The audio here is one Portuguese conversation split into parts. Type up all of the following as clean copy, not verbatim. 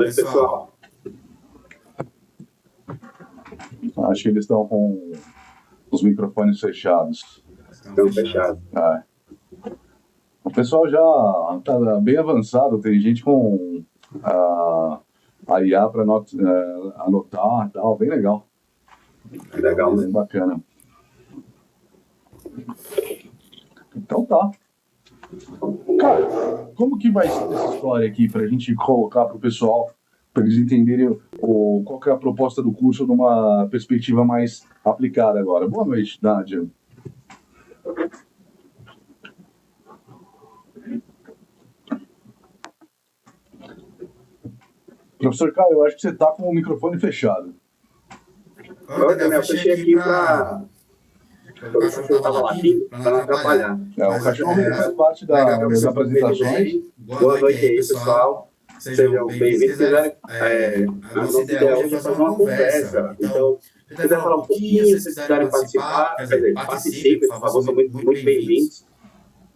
Oi, pessoal. Acho que eles estão com os microfones fechados. Estão fechados. O pessoal já está bem avançado, tem gente com a IA para anotar e tal, bem legal. Legal, né? Bem bacana. Então tá. Cara, como que vai ser essa história aqui para a gente colocar para o pessoal, para eles entenderem qual que é a proposta do curso numa perspectiva mais aplicada agora? Boa noite, Nádia. Professor Caio, eu acho que você está com o microfone fechado. Ô, Daniel, eu fechei aqui para... O cachorro estava latindo para não atrapalhar. O cachorro faz parte das apresentações. Boa noite aí, pessoal. Sejam bem-vindos. A nossa ideia hoje é fazer uma conversa. Então, se quiser falar um pouquinho, se vocês quiserem participar, quer dizer, participem, por favor, são muito bem-vindos.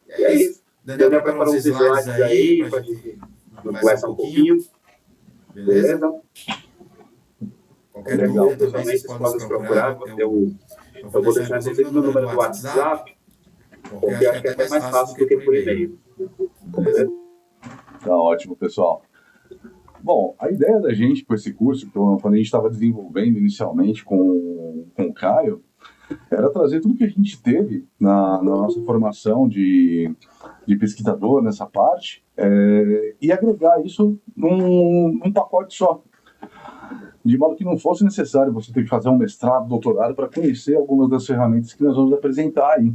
E é isso. Daniel preparou uns slides aí para a gente conversar um pouquinho. Beleza? Qualquer dúvida também, vocês podem nos procurar. Eu vou deixar inclusive no número do WhatsApp, porque acho que é até mais fácil do que por e-mail. Beleza? Tá ótimo, pessoal. Bom, a ideia da gente com esse curso, quando a gente estava desenvolvendo inicialmente com o Caio, era trazer tudo que a gente teve na nossa formação de pesquisador nessa parte e agregar isso num pacote só. De modo que não fosse necessário você ter que fazer um mestrado, doutorado, para conhecer algumas das ferramentas que nós vamos apresentar aí.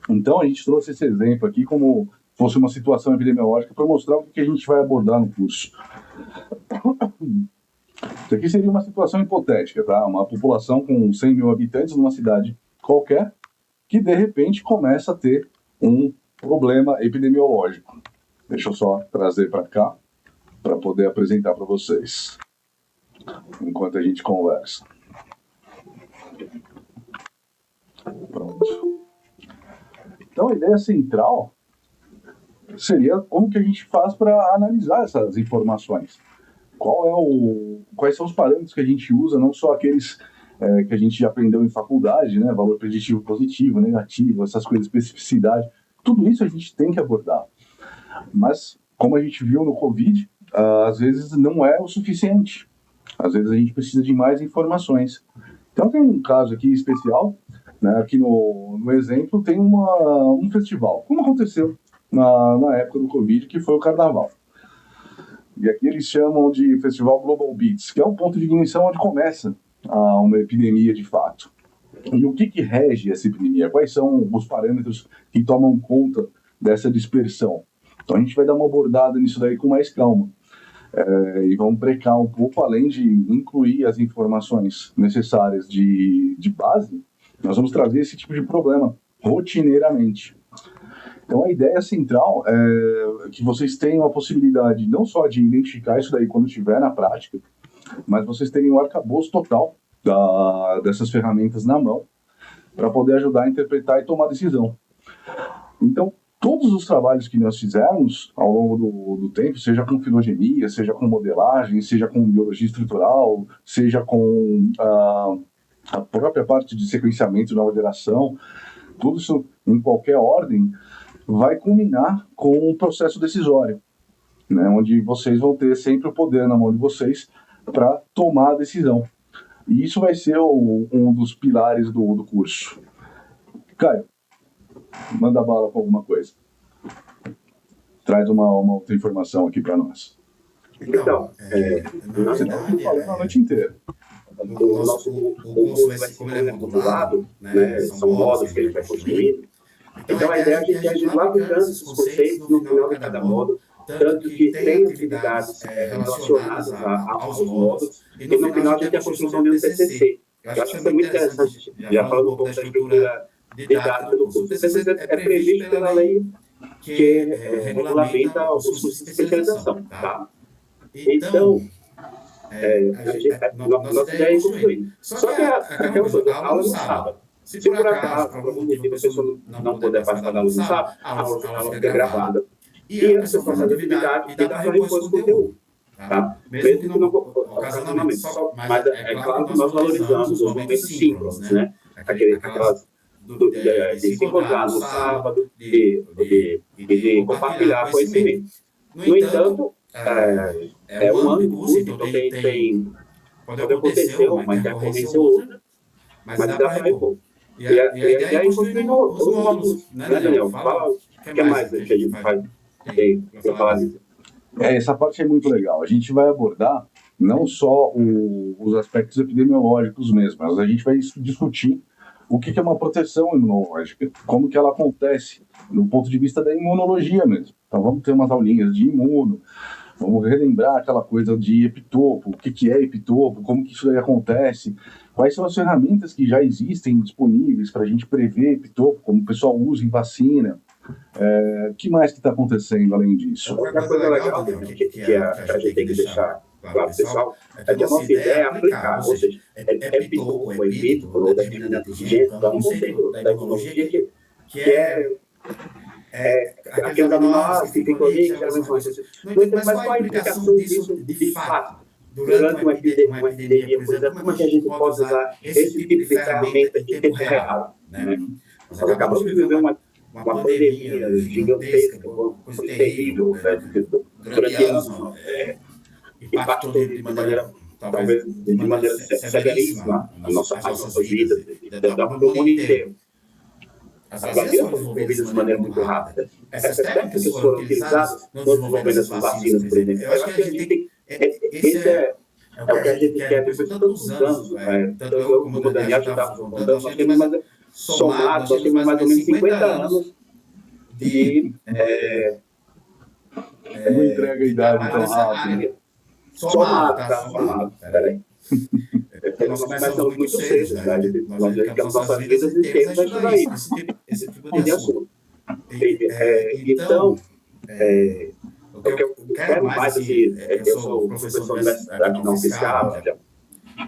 Então, a gente trouxe esse exemplo aqui como fosse uma situação epidemiológica para mostrar o que a gente vai abordar no curso. Isso aqui seria uma situação hipotética, tá? Uma população com 100 mil habitantes numa cidade qualquer que, de repente, começa a ter um problema epidemiológico. Deixa eu só trazer para cá para poder apresentar para vocês, enquanto a gente conversa. Pronto. Então, a ideia central seria como que a gente faz para analisar essas informações. Quais são os parâmetros que a gente usa, não só aqueles que a gente já aprendeu em faculdade, né? Valor preditivo positivo, negativo, essas coisas, especificidade. Tudo isso a gente tem que abordar. Mas, como a gente viu no Covid, às vezes não é o suficiente. Às vezes a gente precisa de mais informações. Então tem um caso aqui especial, né? Aqui no exemplo tem um festival, como aconteceu na época do Covid, que foi o Carnaval. E aqui eles chamam de Festival Global Beats, que é o ponto de ignição onde começa uma epidemia de fato. E o que rege essa epidemia? Quais são os parâmetros que tomam conta dessa dispersão? Então a gente vai dar uma abordada nisso daí com mais calma. E vamos brecar um pouco, além de incluir as informações necessárias de base, nós vamos trazer esse tipo de problema rotineiramente. Então, a ideia central é que vocês tenham a possibilidade não só de identificar isso daí quando estiver na prática, mas vocês tenham o arcabouço total dessas ferramentas na mão para poder ajudar a interpretar e tomar decisão. Então, todos os trabalhos que nós fizemos ao longo do tempo, seja com filogenia, seja com modelagem, seja com biologia estrutural, seja com a própria parte de sequenciamento de nova geração, tudo isso em qualquer ordem, vai culminar com um processo decisório, né, onde vocês vão ter sempre o poder na mão de vocês para tomar a decisão. E isso vai ser um dos pilares do curso. Caio, manda bala com alguma coisa. Traz uma outra informação aqui para nós. Então, você está falando a noite inteira. O curso vai ser, como ele é modulado, né, são módulos que a gente vai construindo. Então, a ideia é a gente ir lapidando esses conceitos no final de cada módulo, tanto que tem atividades relacionadas aos módulos, e no final a gente tem a construção de um TCC. Eu acho que isso é muito interessante, já falando um pouco da estrutura didática do curso. O TCC é previsto pela lei que regulamenta os cursos de especialização, tá? Então, nossa ideia é concluir. Só que aquela coisa, a aula no sábado. Se por acaso, por algum motivo, a pessoa não puder participar da aula no sábado, a aula fica gravada. E antes de passar de atividade, dá para repor esse conteúdo. tá? Mesmo que não ocasionalmente, mas é claro que nós valorizamos os momentos síncronos, né? Aquelas de se encontrar no sábado, de compartilhar conhecimento. No entanto, é um ano de curso, então pode acontecer uma intercorrência ou outra, mas dá para repor. E a ideia é construir os módulos, né, Daniel? Fala o que mais que a gente faz para falar disso. Essa parte é muito legal. A gente vai abordar não só os aspectos epidemiológicos mesmo, mas a gente vai discutir o que é uma proteção imunológica, como que ela acontece do ponto de vista da imunologia mesmo. Então vamos ter umas aulinhas de imuno, vamos relembrar aquela coisa de epitopo, o que é epitopo, como que isso aí acontece, quais são as ferramentas que já existem disponíveis para a gente prever epitopo, como o pessoal usa em vacina. O que mais que está acontecendo além disso? Outra coisa legal que a gente tem que deixar claro, pessoal, é que a nossa ideia é aplicar, ou seja, epitopo, ou epítopo, ou determinante antigênico, é um conceito da imunologia que é aqueles animais que ficam ali, que geralmente são esses. Mas qual a implicação disso de fato? Durante uma epidemia, por exemplo, como é que a gente pode usar esse tipo de ferramenta em tempo real? Né? Nós acabamos de viver uma pandemia gigantesca, uma coisa terrível, durante anos, impactou de maneira, talvez, de maneira severíssima as nossas vidas, da mundo inteiro. As vacinas foram desenvolvidas de maneira muito rápida. Essas técnicas que foram utilizadas no desenvolvimento dessas vacinas, por exemplo. Eu acho que a gente tem. Esse é o que a gente quer depois de tantos anos. Tanto eu como o Daniel já estava contando, nós temos somados, nós temos mais ou menos 50 anos de. Não entrega a idade tão rápido. Somado. Peraí. Nós começamos muito cedo, né? Nós dedicamos nossas vidas inteiras a estudar esse tipo de assunto. Então, o que eu quero mais, assim, eu sou professor da universidade não oficial, já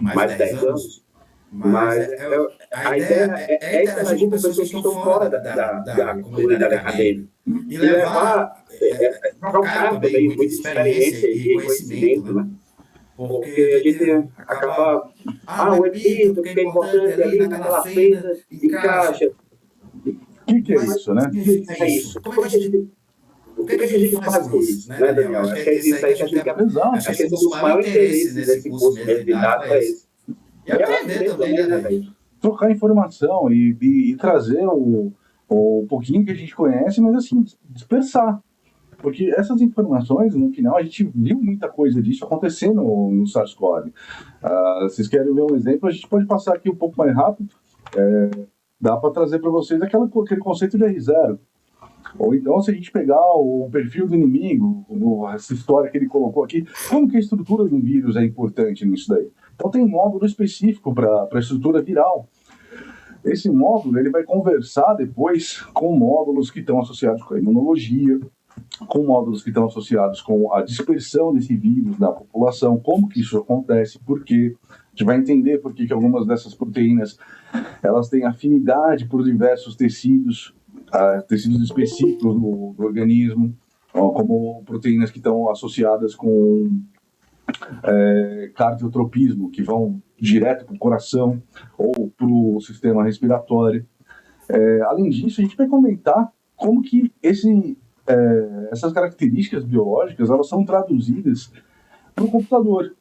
mais de 10 anos, mas a ideia é interagir com pessoas que estão fora da comunidade acadêmica e levar, trocar também muita experiência e conhecimento, né? Porque a gente acaba, o epítopo, que é importante ali naquela feira, encaixa. O que é isso, né? É isso. O que a gente faz com isso, né, Daniel? Acho que é isso aí que a gente quer. Acho que esse é um dos maiores interesses desse curso mesmo de dados é esse. E aprender também, né, velho? Trocar informação e trazer o pouquinho que a gente conhece, mas assim, dispersar. Porque essas informações, no final, a gente viu muita coisa disso acontecendo no SARS-CoV. Vocês querem ver um exemplo? A gente pode passar aqui um pouco mais rápido. Dá para trazer para vocês aquele conceito de R0. Ou então, se a gente pegar o perfil do inimigo, essa história que ele colocou aqui, como que a estrutura do vírus é importante nisso daí? Então, tem um módulo específico para a estrutura viral. Esse módulo ele vai conversar depois com módulos que estão associados com a imunologia, com módulos que estão associados com a dispersão desse vírus na população, como que isso acontece, por quê. A gente vai entender por que algumas dessas proteínas elas têm afinidade por diversos tecidos específicos do organismo, como proteínas que estão associadas com cardiotropismo, que vão direto para o coração ou para o sistema respiratório. Além disso, a gente vai comentar como que essas características biológicas elas são traduzidas para o computador.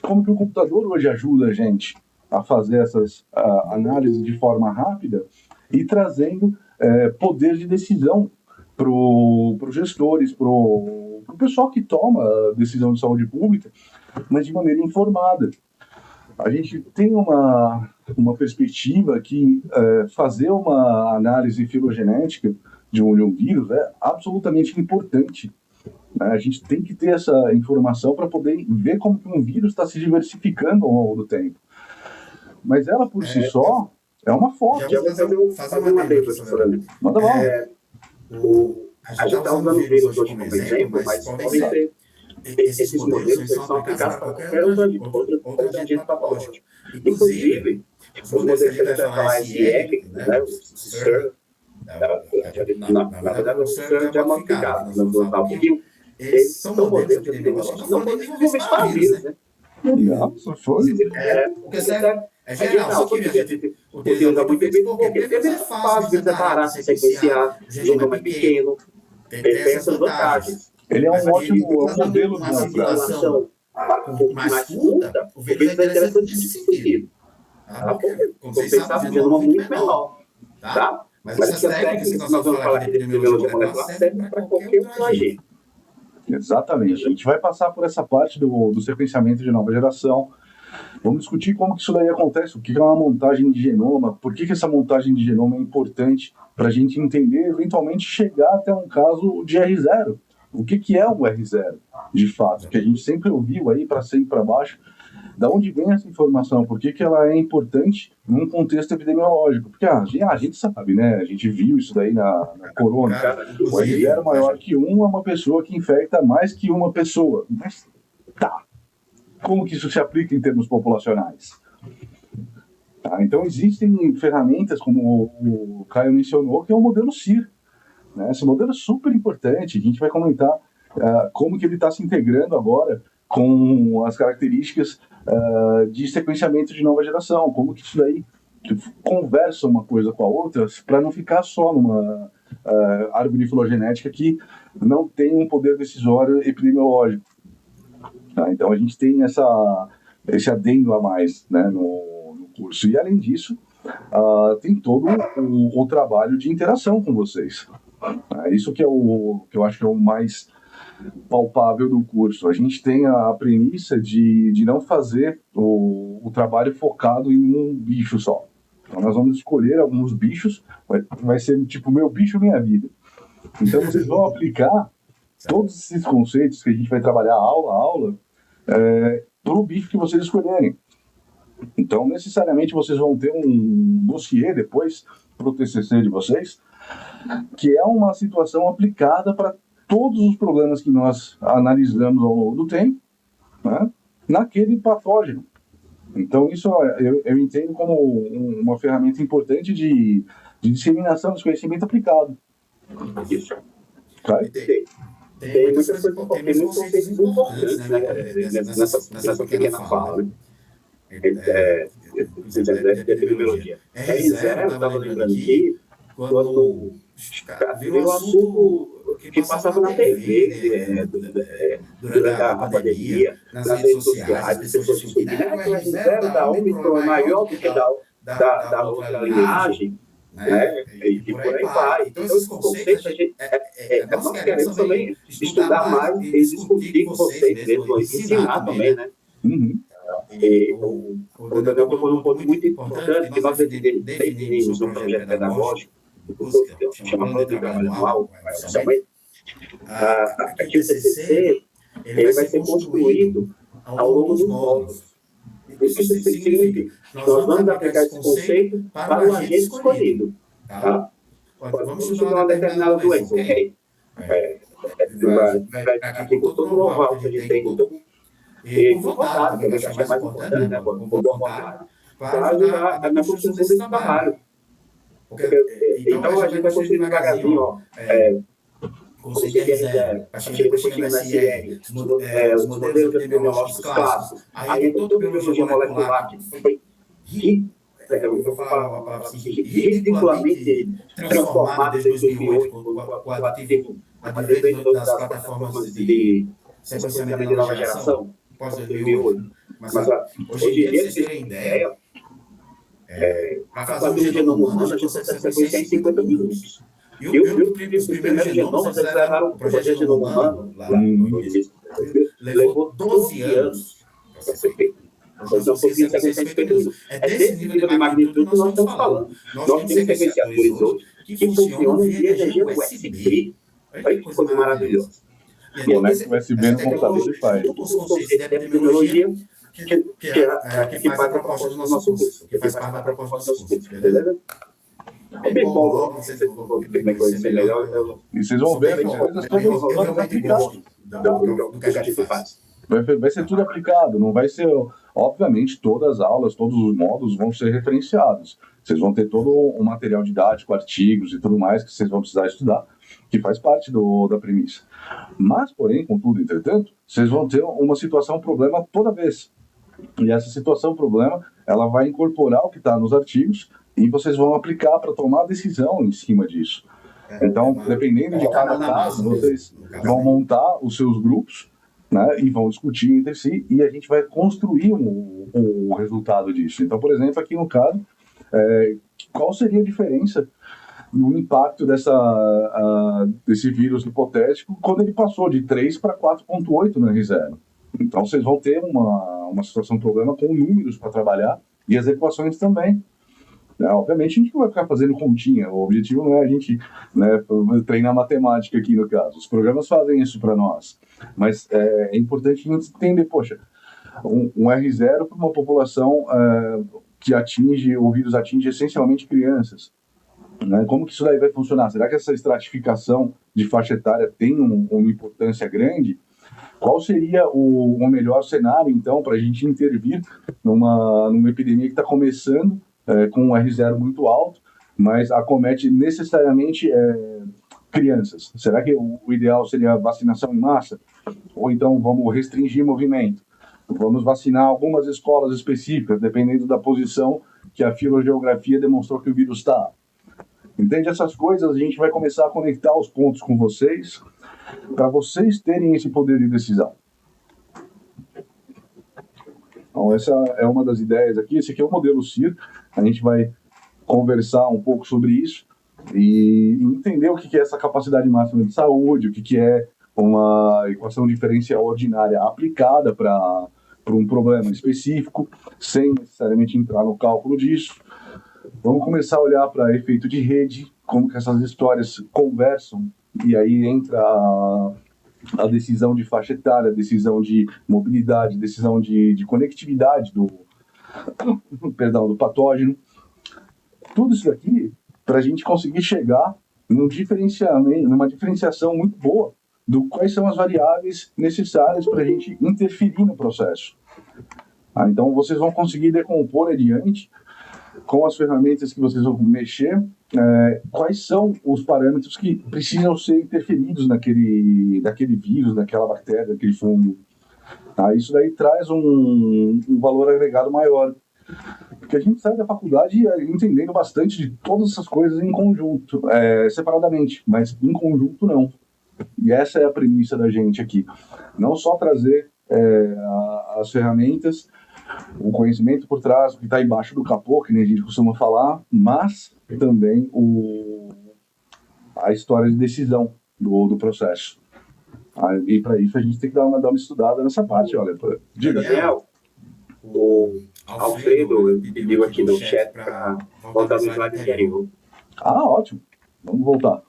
Como que o computador hoje ajuda a gente a fazer essas análises de forma rápida e trazendo poder de decisão para os gestores, para o pessoal que toma a decisão de saúde pública, mas de maneira informada. A gente tem uma perspectiva que fazer uma análise filogenética de um vírus é absolutamente importante. A gente tem que ter essa informação para poder ver como que um vírus está se diversificando ao longo do tempo. Mas ela, por si só, é uma foto. Já vou fazer uma adendo, professora. Manda lá. A gente está usando os vírus hoje como exemplo, mas podem ser esses modelos são aplicados para qualquer outro agente patológico. Inclusive, os modelos que a gente vai falar SIEC, né, o SIR, na verdade o SIR já é modificado, vamos voltar um pouquinho, eles são modelos epidemiológicos que não foram desenvolvidos para vírus, né? Nossa, foi. Porque é geral, só que a gente utiliza muito bem, porque vírus é fácil de separar, sequenciar, o genoma é pequeno, tem essas vantagens. Ele é um ótimo modelo uma circulação mais curta, o vírus é interessante nesse sentido. Porque, como vocês sabem, o genoma é muito menor. Tá? Mas essas técnicas que nós vamos falar aqui de epidemiologia molecular servem para qualquer outro agente. Exatamente. A gente vai passar por essa parte do sequenciamento de nova geração. Vamos discutir como que isso daí acontece, o que é uma montagem de genoma, por que essa montagem de genoma é importante para a gente entender, eventualmente chegar até um caso de R0. O que é o R0, de fato, que a gente sempre ouviu aí para cima e para baixo. Da onde vem essa informação? Por que ela é importante num contexto epidemiológico? Porque a gente sabe, né? A gente viu isso daí na corona. O R0 maior que 1 é uma pessoa que infecta mais que uma pessoa. Mas tá. Como que isso se aplica em termos populacionais? Tá, então existem ferramentas, como o Caio mencionou, que é o modelo CIR. Né? Esse modelo é super importante. A gente vai comentar como que ele está se integrando agora com as características de sequenciamento de nova geração, como que isso daí conversa uma coisa com a outra para não ficar só numa árvore filogenética que não tem um poder decisório epidemiológico. Tá? Então a gente tem esse adendo a mais, né, no curso. E além disso, tem todo o trabalho de interação com vocês. Isso que eu acho que é o mais palpável do curso. A gente tem a premissa de não fazer o trabalho focado em um bicho só. Então nós vamos escolher alguns bichos, vai ser tipo meu bicho, minha vida. Então vocês vão aplicar todos esses conceitos que a gente vai trabalhar aula a aula para o bicho que vocês escolherem. Então necessariamente vocês vão ter um dossiê depois para o TCC de vocês, que é uma situação aplicada para todos os problemas que nós analisamos ao longo do tempo, né, naquele patógeno. Então, isso eu entendo como uma ferramenta importante de disseminação desse conhecimento aplicado. Isso. Tá? Tem muitos conceitos importantes, né, nessa pequena fala. Da epidemiologia. R0, eu estava lembrando aqui, quando virou um assunto que passava na TV durante a pandemia, nas redes sociais, as pessoas discutindo que o R0 da Ômicron é maior do que da outra linhagem, né? E por aí vai. Então, esses conceitos, nós queremos também estudar mais e discutir com vocês mesmo, ensinar também, né? Uhum. O Daniel tocou num ponto muito importante que nós definimos no projeto pedagógico, que chama Plano de Trabalho Anual, oficialmente, que o TCC ele vai ser construído ao longo dos módulos. Isso significa que nós vamos aplicar esse conceito para o agente escolhido. Tá? Vamos estudar uma determinada doença, ok? Aqui com todo o know-how que a gente tem, e com vontade, que eu acho que é mais importante, né? Com boa vontade, para ajudar na construção desse trabalho. Então a gente vai construir devagarzinho, ó. Conceito de R0, depois chega na SR, os modelos epidemiológicos clássicos, aí toda a biologia molecular que foi eu vou falar uma palavra assim, ridiculamente transformada desde 2008 com o advento das plataformas de sequenciamento de nova geração, pós-2008. Mas hoje em dia, pra vocês terem ideia, para fazer um genoma humano, a gente consegue sequenciar em 50 minutos. E os primeiros genomas, eles levaram o projeto de genoma humano, lá no início, levou 12 anos para ser feito. Então, conseguir sequenciar em 50 minutos. É desse nível de magnitude que nós estamos falando. Nós temos sequenciadores hoje que funcionam via energia USB. Olha que coisa maravilhosa. Conecta o USB no computador e faz. Os conceitos da epidemiologia que faz a proposta do nosso curso, que faz parte da proposta do nosso curso, beleza? É bem bom, logo, vocês vão conhecer melhor. E vocês vão ver as coisas todas aplicadas do que a gente faz. vai ser tudo aplicado, não vai ser... Obviamente, todas as aulas, todos os módulos vão ser referenciados. Vocês vão ter todo um material didático, artigos e tudo mais que vocês vão precisar estudar, que faz parte da premissa. Mas, porém, contudo, entretanto, vocês vão ter uma situação, problema toda vez. E essa situação, problema, ela vai incorporar o que está nos artigos e vocês vão aplicar para tomar decisão em cima disso. Então, dependendo de cada caso, vocês vão montar os seus grupos, né, e vão discutir entre si e a gente vai construir o resultado disso. Então, por exemplo, aqui no caso, qual seria a diferença no impacto desse vírus hipotético quando ele passou de 3 para 4,8 no R0? Então, vocês vão ter uma situação, problema com números para trabalhar e as equações também. Obviamente, a gente não vai ficar fazendo continha. O objetivo não é a gente, né, treinar matemática aqui, no caso. Os programas fazem isso para nós. Mas é importante a gente entender, poxa, um R0 para uma população que o vírus atinge essencialmente crianças. Né? Como que isso daí vai funcionar? Será que essa estratificação de faixa etária tem uma importância grande? Qual seria o melhor cenário, então, para a gente intervir numa epidemia que está começando com um R0 muito alto, mas acomete necessariamente crianças? Será que o ideal seria vacinação em massa? Ou então vamos restringir movimento? Vamos vacinar algumas escolas específicas, dependendo da posição que a filogeografia demonstrou que o vírus está. Entende? Essas coisas a gente vai começar a conectar os pontos com vocês, para vocês terem esse poder de decisão. Então, essa é uma das ideias aqui. Esse aqui é o modelo CIR. A gente vai conversar um pouco sobre isso e entender o que é essa capacidade máxima de saúde, o que é uma equação diferencial ordinária aplicada para um problema específico, sem necessariamente entrar no cálculo disso. Vamos começar a olhar para efeito de rede, como que essas histórias conversam, e aí entra a decisão de faixa etária, a decisão de mobilidade, decisão de conectividade do patógeno. Tudo isso daqui para a gente conseguir chegar numa diferenciação muito boa do quais são as variáveis necessárias para a gente interferir no processo. Então, vocês vão conseguir decompor adiante, com as ferramentas que vocês vão mexer, quais são os parâmetros que precisam ser interferidos naquele vírus, naquela bactéria, naquele fungo. Isso daí traz um valor agregado maior. Porque a gente sai da faculdade entendendo bastante de todas essas coisas em conjunto, separadamente, mas em conjunto não. E essa é a premissa da gente aqui. Não só trazer as ferramentas, o conhecimento por trás, o que está embaixo do capô, que nem a gente costuma falar, mas também a história de decisão do processo. E para isso a gente tem que dar uma estudada nessa parte. Olha, diga. Daniel, o Alfredo pediu aqui no chat para voltar no slide anterior. Ótimo. Vamos voltar.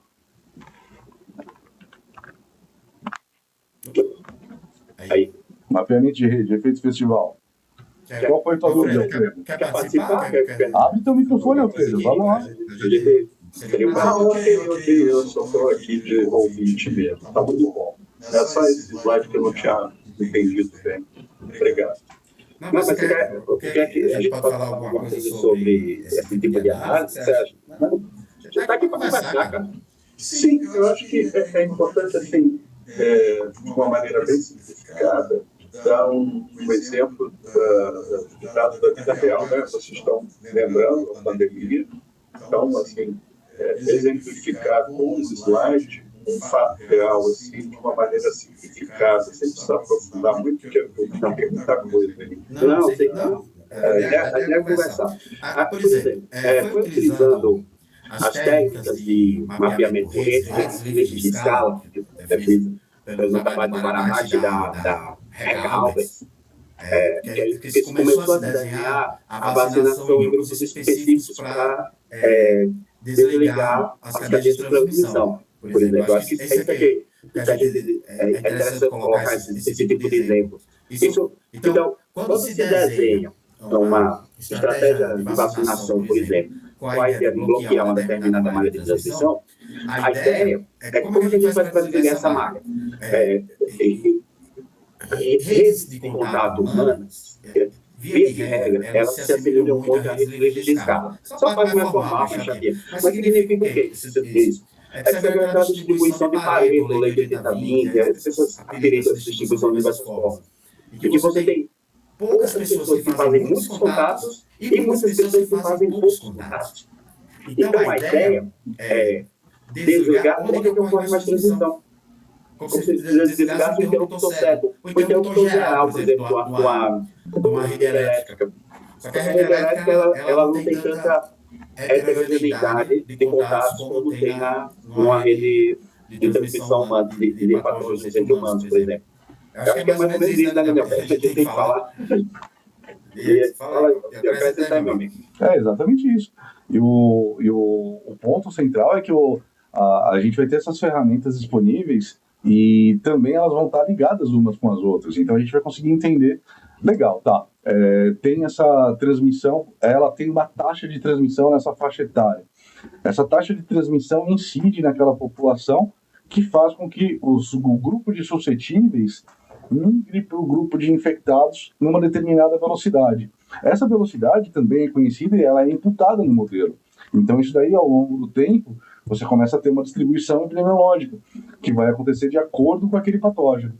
Aí. Mapeamento de rede, efeito festival. Qual foi a tua dúvida, Alfredo? Quer participar? Abre teu microfone, Alfredo. Vamos lá. Ok. Eu só estou aqui de ouvinte mesmo. Tá muito bom. É só esse slide que eu não tinha entendido bem. Obrigado. Não, mas você quer que a gente pode falar alguma coisa sobre esse tipo de análise? Você acha? Já está aqui para conversar, cara. Sim, eu acho que é importante, assim, de uma maneira bem simplificada, dar um exemplo da vida real, né? Vocês estão lembrando da pandemia. Então, assim, exemplificar com um slide um fato real, assim, de uma maneira simplificada, sem precisar aprofundar muito, porque não tem muita coisa aí. Não. É conversar. Por exemplo, foi utilizando as técnicas de mapeamento de rede, de escala, pelo trabalho do Baramati da Reca Alves, que se começou a desenhar a vacinação em grupos específicos para desligar as cadeias de transmissão. Por exemplo, eu acho que isso aqui é interessante colocar esse tipo de exemplo. Então, quando se desenha uma estratégia de vacinação, por exemplo, com a ideia de bloquear uma determinada malha de transmissão, a ideia é como a gente vai desligar essa malha. redes de contato humanas, via de regra, elas se assemelham muito a redes de escala. Só faz mais formal, mais chapinha. Mas significa o quê? Isso. É que você vê aquela distribuição de Pareto, lei de 80-20, as pessoas apelidam essa distribuição de diversas formas. E que você tem poucas pessoas que fazem muitos contatos e muitas pessoas que fazem poucos contatos. Então, a ideia é desligar onde é que ocorre mais transmissão. Como se desligasse o interruptor certo. O interruptor geral, por exemplo, de uma rede elétrica. Só que a rede elétrica, ela não tem tanta heterogeneidade de contatos como tem numa rede de transmissão humana, de patrões entre humanos, por exemplo. Eu acho que é mais ou menos isso, né, Daniel? A gente tem que falar. Eu acrescentar, meu amigo. É exatamente isso. E o ponto central é que a gente vai ter essas ferramentas disponíveis e também elas vão estar ligadas umas com as outras. Então a gente vai conseguir entender, legal, tá, tem essa transmissão, ela tem uma taxa de transmissão nessa faixa etária. Essa taxa de transmissão incide naquela população que faz com que o grupo de suscetíveis migre para o grupo de infectados numa determinada velocidade. Essa velocidade também é conhecida e ela é imputada no modelo. Então isso daí, ao longo do tempo, você começa a ter uma distribuição epidemiológica que vai acontecer de acordo com aquele patógeno.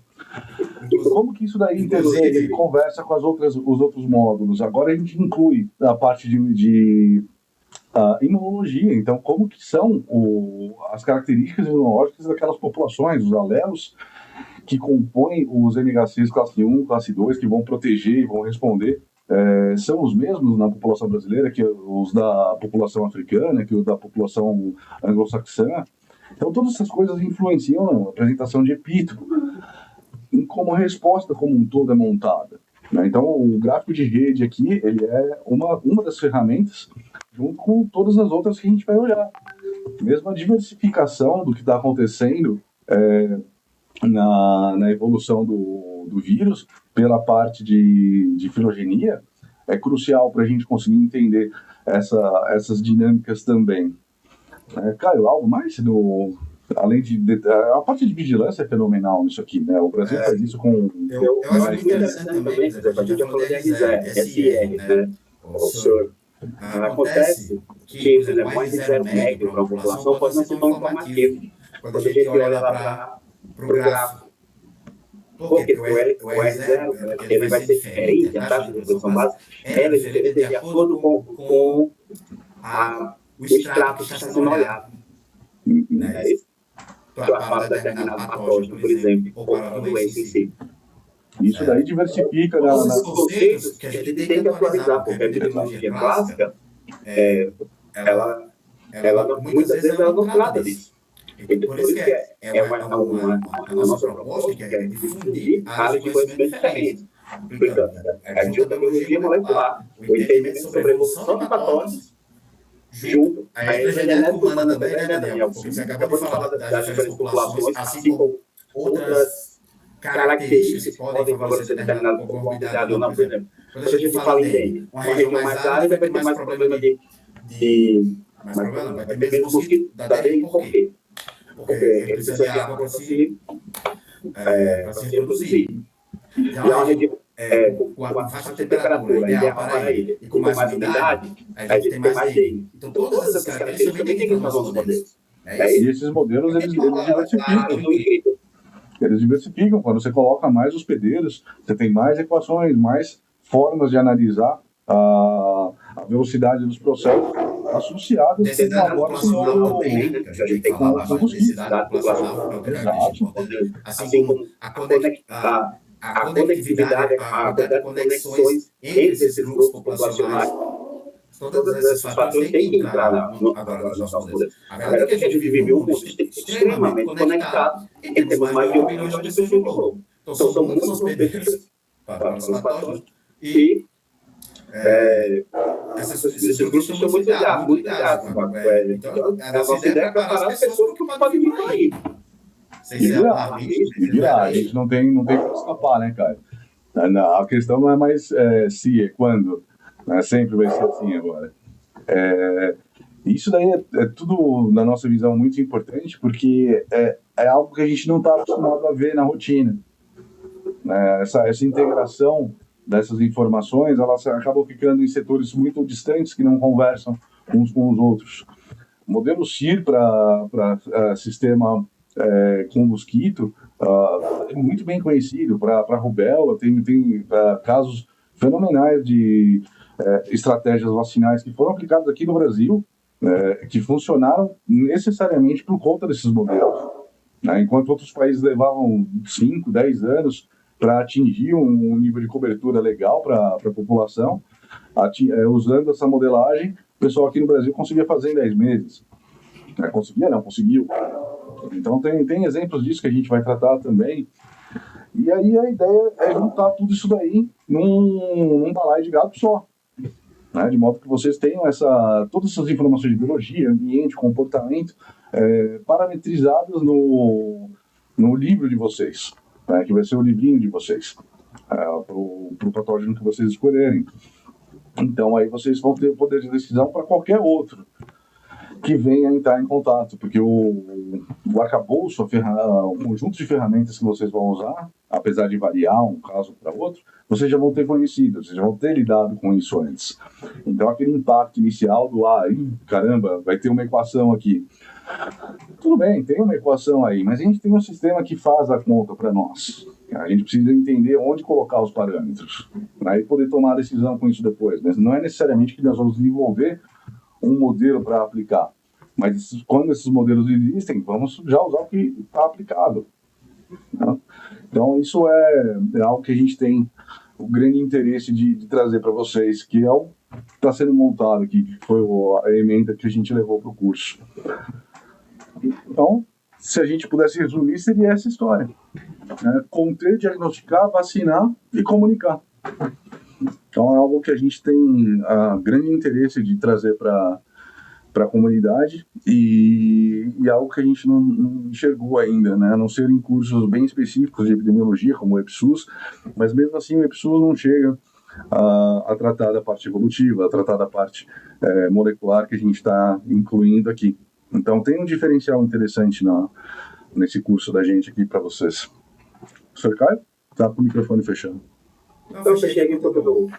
Como que isso daí intervém, conversa com os outros módulos? Agora a gente inclui a parte de imunologia. Então, como que são as características imunológicas daquelas populações, os alelos que compõem os NHCs classe 1, classe 2, que vão proteger e vão responder, são os mesmos na população brasileira que os da população africana, que os da população anglo-saxã. Então, todas essas coisas influenciam na apresentação de epítopo, em como a resposta como um todo é montada. Né? Então, o gráfico de rede aqui, ele é uma das ferramentas, junto com todas as outras que a gente vai olhar. Mesmo a diversificação do que está acontecendo na evolução do vírus, pela parte de filogenia, é crucial para a gente conseguir entender essas dinâmicas também. Caio, algo mais? Além a parte de vigilância é fenomenal nisso aqui, né? O Brasil faz isso com... Eu acho muito interessante também, por exemplo, a gente já falou de SR, né? O senhor, acontece que, por exemplo, um R0 médio para a população pode não ser tão informativo. Quando a gente olha lá para o gráfico. Por quê? Porque o R0 ele vai ser diferente, a taxa de reprodução básica ela é diferente de acordo com o extrato que está sendo olhado. É isso? Para determinado patógeno, por exemplo, ou para a doença em si. Isso daí diversifica os conceitos que a gente tem que atualizar, porque a epidemiologia clássica, muitas vezes ela não trata disso. Então, por isso que a nossa proposta que é difundir áreas de conhecimento diferentes. A biologia molecular, o entendimento sobre a evolução de patógenos, junto à genética humana também, né, Daniel? Porque você acabou de falar das diferentes populações, assim como outras características que podem favorecer determinada comorbidade ou não. Por exemplo, quando a gente fala em dengue, uma região mais árida vai ter mais problema vai ter menos mosquito da dengue, por quê? Porque ele precisa de água para se reproduzir. E é uma região com a faixa de temperatura ideal para ele e com mais umidade, a gente tem mais dengue. Então, todas essas características também tem que estar nos modelos. E esses modelos, eles diversificam. Eles diversificam. Quando você coloca mais hospedeiros, você tem mais equações, mais formas de analisar a velocidade dos processos associados com os densidade populacional, assim como a conectividade, a conexões entre esses grupos populacionais. Todos esses fatores têm que entrar agora nos nossos modelos. A verdade é que a gente vive um mundo extremamente conectado e temos mais de 1 milhão de pessoas no globo. Então, são muitos hospedeiros para os patógenos e esses grupos são muito ligados. Então, a nossa ideia é preparar as pessoas que podem vir por aí. A gente não tem como escapar, né, cara? A questão não é mais se, é quando. Sempre vai ser assim agora. Isso daí é tudo, na nossa visão, muito importante, porque é algo que a gente não está acostumado a ver na rotina. né? Essa integração dessas informações, elas acabam ficando em setores muito distantes que não conversam uns com os outros. O modelo CIR para sistema com mosquito é muito bem conhecido. Para rubéola, tem casos fenomenais de estratégias vacinais que foram aplicadas aqui no Brasil, que funcionaram necessariamente por conta desses modelos, né? Enquanto outros países levavam 5, 10 anos para atingir um nível de cobertura legal para a população, usando essa modelagem, o pessoal aqui no Brasil conseguia fazer em 10 meses. Conseguiu. Então tem exemplos disso que a gente vai tratar também. E aí a ideia é juntar tudo isso daí num balaio de gato só, né? De modo que vocês tenham todas essas informações de biologia, ambiente, comportamento, parametrizadas no livro de vocês, né? Que vai ser o livrinho de vocês, para o patógeno que vocês escolherem. Então aí vocês vão ter o poder de decisão para qualquer outro que venha entrar em contato, porque o arcabouço, o conjunto de ferramentas que vocês vão usar, apesar de variar um caso para outro, vocês já vão ter conhecido, vocês já vão ter lidado com isso antes. Então aquele impacto inicial do caramba, vai ter uma equação aqui. Tudo bem, tem uma equação aí, mas a gente tem um sistema que faz a conta para nós. A gente precisa entender onde colocar os parâmetros, né, e poder tomar a decisão com isso depois. Mas não é necessariamente que nós vamos desenvolver um modelo para aplicar, mas quando esses modelos existem, vamos já usar o que está aplicado, né? Então isso é algo que a gente tem o grande interesse de trazer para vocês, que é o que está sendo montado aqui, que foi a emenda que a gente levou para o curso. Então, se a gente pudesse resumir, seria essa história, né? Conter, diagnosticar, vacinar e comunicar. Então é algo que a gente tem grande interesse de trazer para a comunidade e algo que a gente não enxergou ainda, né? A não ser em cursos bem específicos de epidemiologia, como o EPSUS, mas mesmo assim o EPSUS não chega a tratar da parte evolutiva, a tratar da parte molecular que a gente está incluindo aqui. Então tem um diferencial interessante nesse curso da gente aqui para vocês. Sr. Caio, está com o microfone fechado. Então, você chega em todo mundo.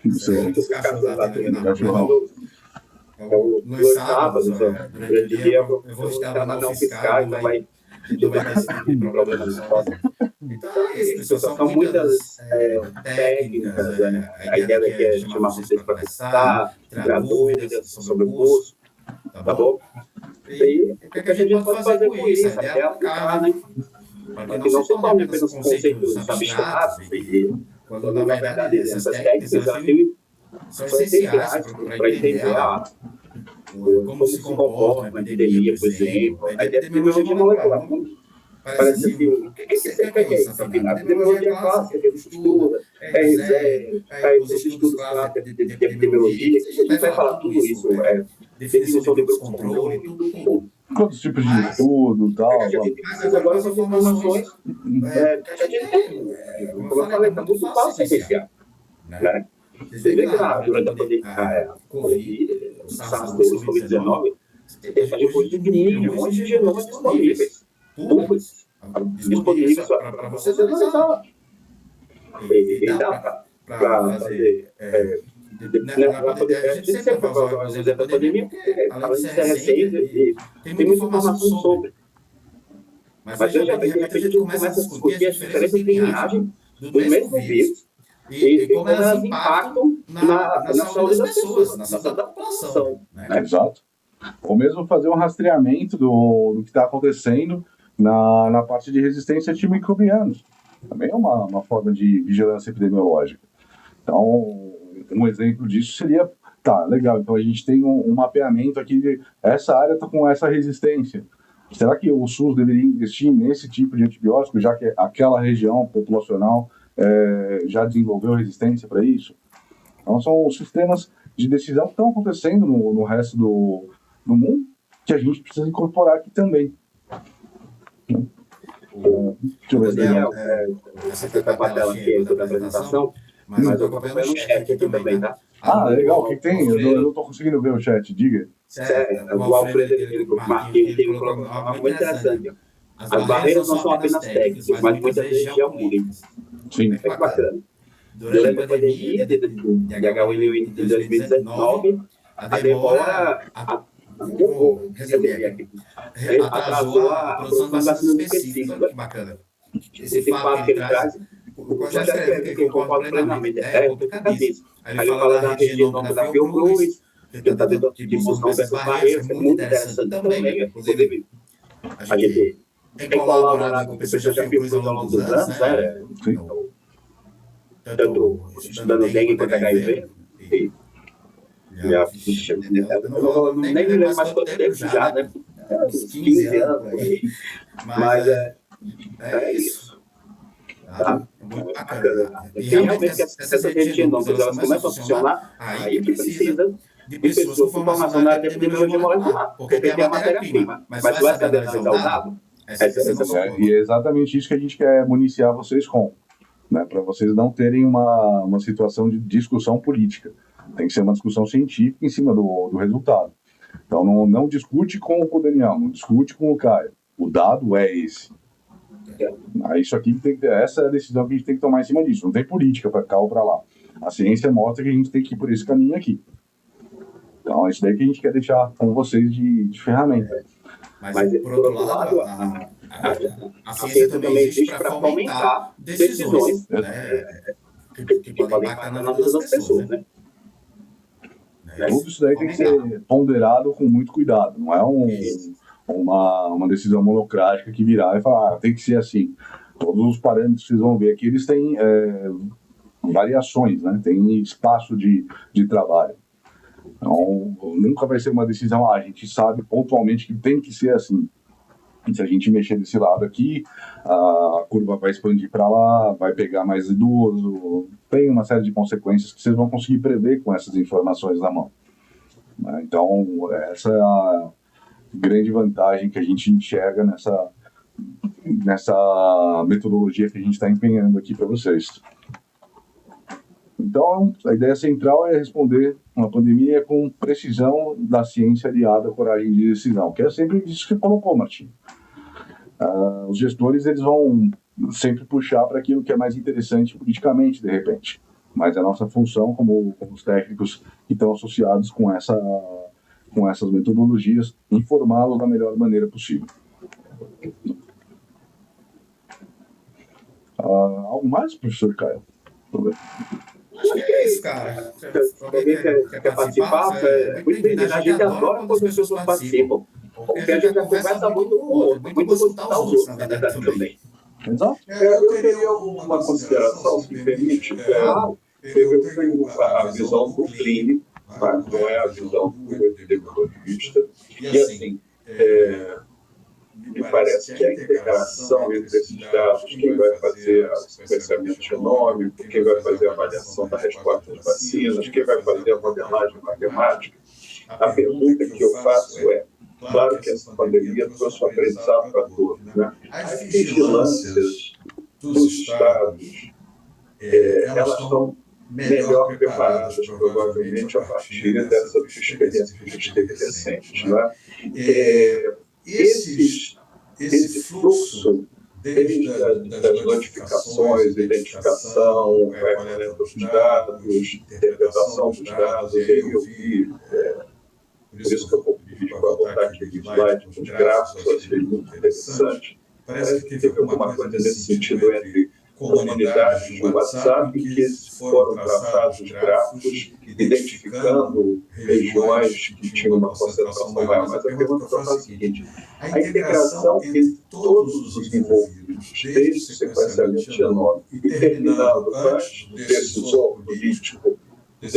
Muitos casos lá também na Nos sábados, durante o dia, eu vou estar na não fiscal, então vai ter esse tipo de problema na escola. Então, é isso, são muitas técnicas. A ideia aqui é chamar vocês para testar, tirar dúvidas sobre o curso, tá bom? E o que a gente pode fazer com isso? A ideia é aplicar, né? Para que não se torne apenas conceitos abstratos, quando na verdade essas técnicas são essenciais para entender como se comporta uma epidemia, por exemplo. A epidemiologia molecular. Parece que o que é isso? A epidemiologia clássica que a gente estuda, R0, os estudos clássicos de epidemiologia, a gente vai falar tudo isso, definição de grupo de controle, tudo. Quantos tipos de estudo, tal. Mas agora são informações que a gente tem. Como eu falei, está muito fácil referenciar, né? Você vê que durante a pandemia, Covid, o SARS-CoV, Covid-19, a gente pôde adquirir um monte de genomas disponíveis, públicos, disponíveis para você analisar. E dá para fazer. A gente sempre fala às vezes da pandemia, porque além de ser recente, tem muita informação sobre. Mas de repente a gente começa a discutir as diferenças de linhagem do mesmo vírus e como elas impactam na saúde das pessoas, na saúde da população. Né? Exato. Ou mesmo fazer um rastreamento do que está acontecendo na parte de resistência a antimicrobianos. Também é uma forma de vigilância epidemiológica. Então, um exemplo disso seria, legal, então a gente tem um mapeamento aqui de essa área está com essa resistência. Será que o SUS deveria investir nesse tipo de antibiótico, já que aquela região populacional já desenvolveu resistência para isso? Então, são os sistemas de decisão que estão acontecendo no resto do mundo, que a gente precisa incorporar aqui também. Deixa eu ver se Daniel, você está com a tela aqui da apresentação, mas eu estou acompanhando o chat aqui também, tá? Legal, o que tem? Eu não estou conseguindo ver o chat, diga. O Alfredo, o Marquinhos, tem um programa muito interessante. as barreiras não são apenas técnicas, mas muitas vezes geopolíticas. Sim. É bacana. Durante a pandemia de H1N1 de 2019, a demora atrasou a produção de vacinas específicas. Olha que bacana. Esse fato que ele traz, eu já escrevi que eu concordo plenamente, é complicadíssimo. Aí ele fala da região da Fiocruz, tentando de buscar essas barreiras, que é muito interessante também. Inclusive, a gente tem colaborado com pessoas da Fiocruz ao longo dos anos, né? Tanto estudando dengue quanto HIV. Eu nem me lembro mais quanto tempo já, né? Uns 15 anos por aí. Mas é isso. Tá? Muito bacana. E realmente essas redes genômicas, elas começam a funcionar, aí precisa de pessoas com formação na área de epidemiologia molecular, porque tem a matéria-prima. Mas se vai saber analisar o dado, e é exatamente isso que a gente quer municiar vocês com, né? Para vocês não terem uma situação de discussão política. Tem que ser uma discussão científica em cima do resultado. Então não discute com o Daniel, não discute com o Caio. O dado é esse. Isso aqui essa é a decisão que a gente tem que tomar em cima disso. Não tem política para cá ou para lá. A ciência mostra que a gente tem que ir por esse caminho aqui. Então é isso daí que a gente quer deixar com vocês de ferramenta. Mas por outro lado, a ciência também existe para fomentar decisões, né, que podem impactar na vida das pessoas, né? Tudo isso daí tem que ser ponderado com muito cuidado. Não é uma decisão monocrática que virar e falar, tem que ser assim. Todos os parâmetros que vocês vão ver aqui, eles têm variações, né? Tem espaço de trabalho. Então, nunca vai ser uma decisão, a gente sabe pontualmente que tem que ser assim. E se a gente mexer desse lado aqui, a curva vai expandir para lá, vai pegar mais idoso. Tem uma série de consequências que vocês vão conseguir prever com essas informações na mão. Então, essa é a grande vantagem que a gente enxerga nessa metodologia que a gente está empenhando aqui para vocês. Então, a ideia central é responder uma pandemia com precisão da ciência aliada à coragem de decisão, que é sempre isso que você colocou, Martim. Os gestores eles vão sempre puxar para aquilo que é mais interessante politicamente, de repente. Mas a nossa função, como os técnicos que estão associados com essas metodologias, informá-los da melhor maneira possível. Algo mais, professor Caio? Acho que é isso, cara. Alguém quer participar? É muito bem-vindo. A gente adora quando as pessoas participam. Porque a gente conversa muito com o outro, muito bom escutar os outros, na verdade, também. Exato. Eu teria uma consideração, se me permite. Eu tenho a visão do clínico, não é a visão do epidemiologista. E assim, me parece que a integração entre esses dados, quem vai fazer o sequenciamento genômico, quem vai fazer a avaliação da resposta das vacinas, quem vai fazer a modelagem matemática, a pergunta que eu faço é, claro que essa pandemia trouxe um aprendizado para todos, né? As vigilâncias dos estados, elas estão melhor preparadas, provavelmente, a partir dessas experiências que a gente teve recentes, né? Esse fluxo, desde das notificações, identificação, recolhimento dos dados, interpretação dos dados, e aí eu vi, por isso que eu pedi para botar aquele slide, os gráficos, eu achei muito interessante. Parece que teve alguma coisa nesse sentido entre comunidades de WhatsApp que foram traçados os gráficos, identificando regiões que tinham uma concentração maior. Mas a pergunta que eu faço é a seguinte: a integração entre todos os envolvidos, desde o sequenciamento genômico e terminando antes do decisor político, que a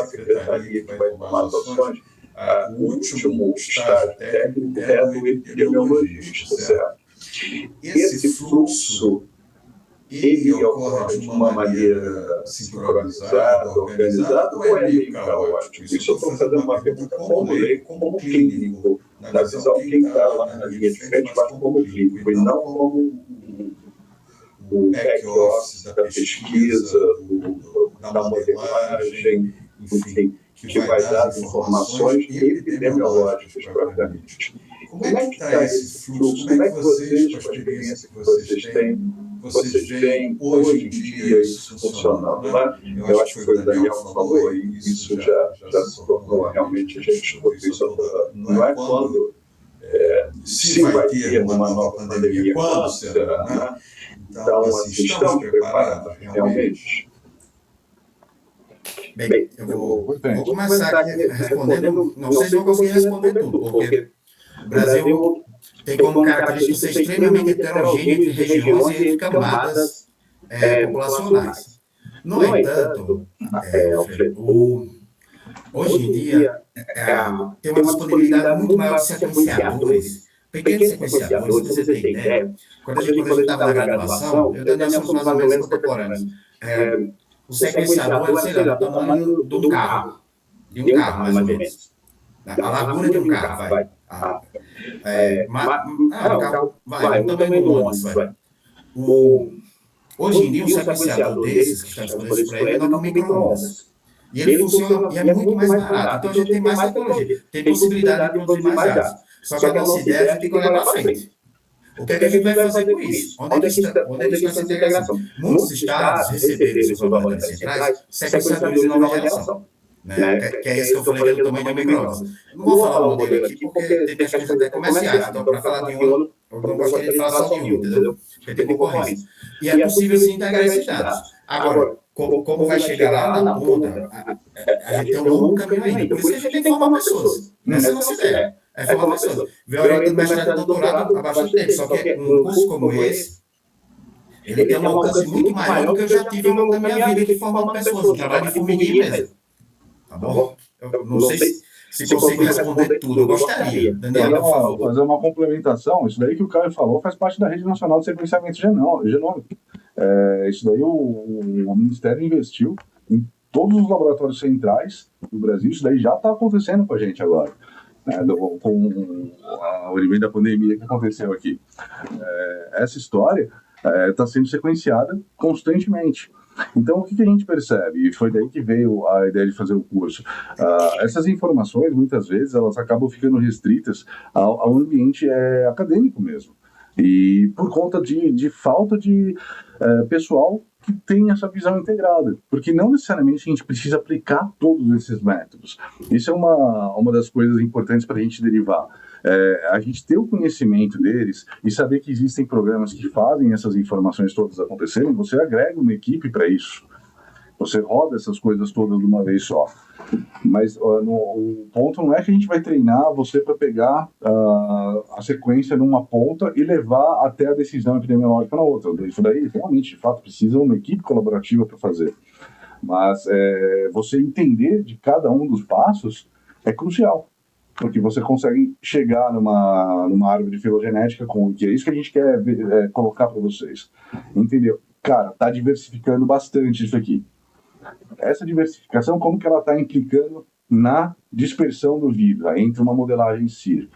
secretaria que vai tomar as ações, o último estágio técnico é do epidemiologista, certo? Esse fluxo ele ocorre de uma maneira sincronizada, organizada, ou é meio caótico? Isso eu estou fazendo uma pergunta como leigo, como clínico, na visão de quem está lá na linha de frente, mas como clínico, e não como o back-office da pesquisa, da modelagem, enfim, que vai dar as informações epidemiológicas propriamente. como é que está esse fluxo? Como é que vocês, com a experiência que vocês têm, vocês veem hoje em dia isso funcionando, né? Eu acho que foi o Daniel que falou, e isso já se tornou realmente, a gente escuta isso, não é quando, se vai ter uma nova pandemia, quando será, né? Então, assim, estamos preparados realmente? Bem, eu vou começar aqui respondendo, não sei se vou conseguir responder tudo, porque o Brasil tem como característica ser extremamente heterogêneo entre regiões e entre camadas populacionais. No entanto, hoje em dia, tem uma disponibilidade muito maior de sequenciadores, pequenos sequenciadores. Se você tem ideia, quando a gente estava na graduação, eu e o Daniel somos mais ou menos contemporâneos. O sequenciador é, sei lá, do tamanho de um carro, mais ou menos. A largura de um carro, vai. O tamanho do ônibus, vai. Hoje em dia, um sequenciador desses, que está disponível para ele, é no micro-ondas. E ele funciona, e é muito mais barato. Então, a gente tem mais tecnologia, tem possibilidade de produzir mais dados. Só que a nossa ideia, a gente tem que olhar para frente. O que é que a gente vai fazer com isso? Onde é que está essa integração? Muitos estados receberam esses laboratórios centrais sequenciadores de nova geração. Que é esse que eu falei do tamanho do micro-ondas. Não vou falar o modelo aqui, porque tem questões até comerciais. Então, para falar de um, eu não gostaria de falar só de um, entendeu? Porque tem concorrência. E é possível sim integrar esses dados. Agora, como vai chegar lá na ponta, a gente tem um longo caminho ainda. Por isso que a gente tem que formar pessoas. Essa é a nossa ideia. É formar pessoas. Venho orientando mestrado e doutorado há bastante tempo. Só que um curso como esse, ele tem um alcance muito maior do que eu já tive ao longo da minha vida aqui formando pessoas. Um trabalho de formiguinha mesmo. Tá bom? Eu não sei se consigo responder tudo. Eu gostaria. Daniel, por favor. Fazer uma complementação. Isso daí que o Caio falou faz parte da Rede Nacional de Sequenciamento Genômico. Isso daí o Ministério investiu em todos os laboratórios centrais do Brasil. Isso daí já está acontecendo com a gente agora. Com a origem da pandemia que aconteceu aqui. Essa história está sendo sequenciada constantemente. Então, o que a gente percebe? E foi daí que veio a ideia de fazer o curso. Essas informações, muitas vezes, elas acabam ficando restritas ao ambiente acadêmico mesmo. E por conta de falta de pessoal que tem essa visão integrada. Porque não necessariamente a gente precisa aplicar todos esses métodos. Isso é uma das coisas importantes para a gente derivar. A gente ter o conhecimento deles e saber que existem programas que fazem essas informações todas acontecerem, você agrega uma equipe para isso. Você roda essas coisas todas de uma vez só. Mas o ponto não é que a gente vai treinar você para pegar a sequência numa ponta e levar até a decisão epidemiológica na outra. Isso daí, realmente, de fato, precisa uma equipe colaborativa para fazer. Mas você entender de cada um dos passos é crucial. Porque você consegue chegar numa árvore filogenética que é isso que a gente quer colocar para vocês. Entendeu? Cara, tá diversificando bastante isso aqui. Essa diversificação, como que ela está implicando na dispersão do vírus, entre uma modelagem CIR.